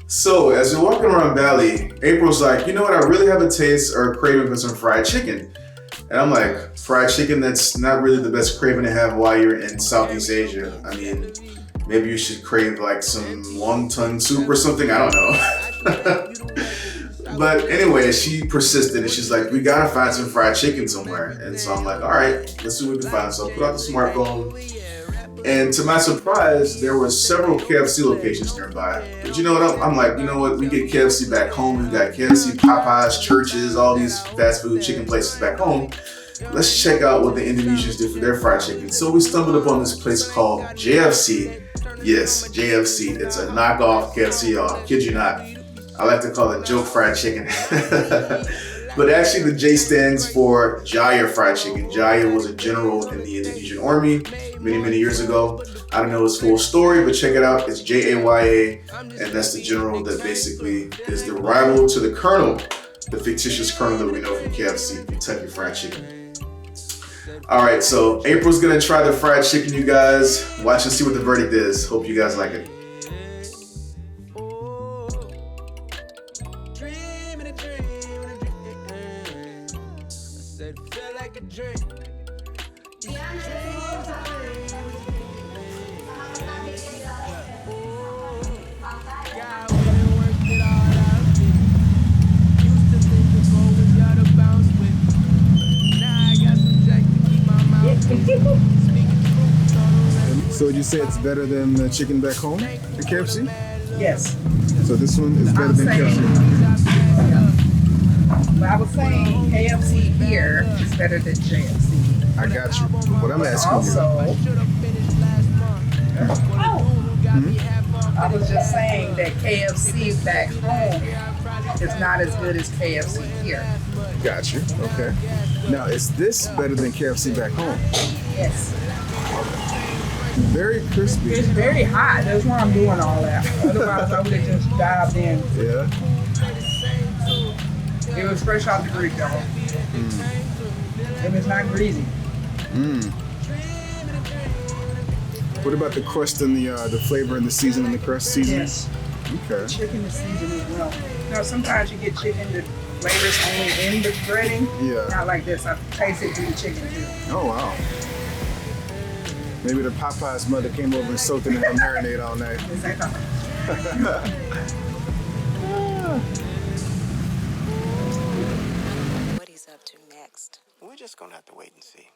So as we're walking around Bali, April's like, you know what? I really have a taste or a craving for some fried chicken. And I'm like, fried chicken? That's not really the best craving to have while you're in Southeast Asia. I mean, maybe you should crave like some wonton soup or something. I don't know. But anyway, she persisted and she's like, we gotta find some fried chicken somewhere. And so I'm like, all right, let's see what we can find. So I put out the smartphone. And to my surprise, there were several KFC locations nearby. But you know what? I'm like, you know what? We get KFC back home. We got KFC, Popeyes, churches, all these fast food chicken places back home. Let's check out what the Indonesians do for their fried chicken. So we stumbled upon this place called JFC. Yes, JFC. It's a knockoff KFC, y'all. Kid you not. I like to call it joke fried chicken. But actually the J stands for Jaya fried chicken. Jaya was a general in the Indonesian army many years ago. I don't know his full story, but check it out. It's Jaya, and that's the general that basically is the rival to the colonel, the fictitious colonel that we know from KFC, Kentucky Fried Chicken. All right, so April's gonna try the fried chicken, you guys. Watch and see what the verdict is. Hope you guys like it. So would you say it's better than the chicken back home at KFC? Yes. So this one is better than KFC? But I was saying KFC here is better than JFC. I got you. What I'm asking I was just saying that KFC back home is not as good as KFC here. you. Got you. Okay. Now, is this better than KFC back home? Yes. Very crispy. It's very hot. That's why I'm doing all that. Otherwise, I would have just dived in. Yeah. It was fresh out the grill, though. And it's not greasy. What about the crust and the flavor and the seasoning, the crust seasoning? Yes. Okay. Chicken is seasoned as well. Now, sometimes you get chicken that flavors only in the breading. Yeah. Not like this. I taste it through the chicken, too. Oh, wow. Maybe the Popeye's mother came over and soaked it in her marinade all night. It's like What he's up to next. We're just gonna have to wait and see.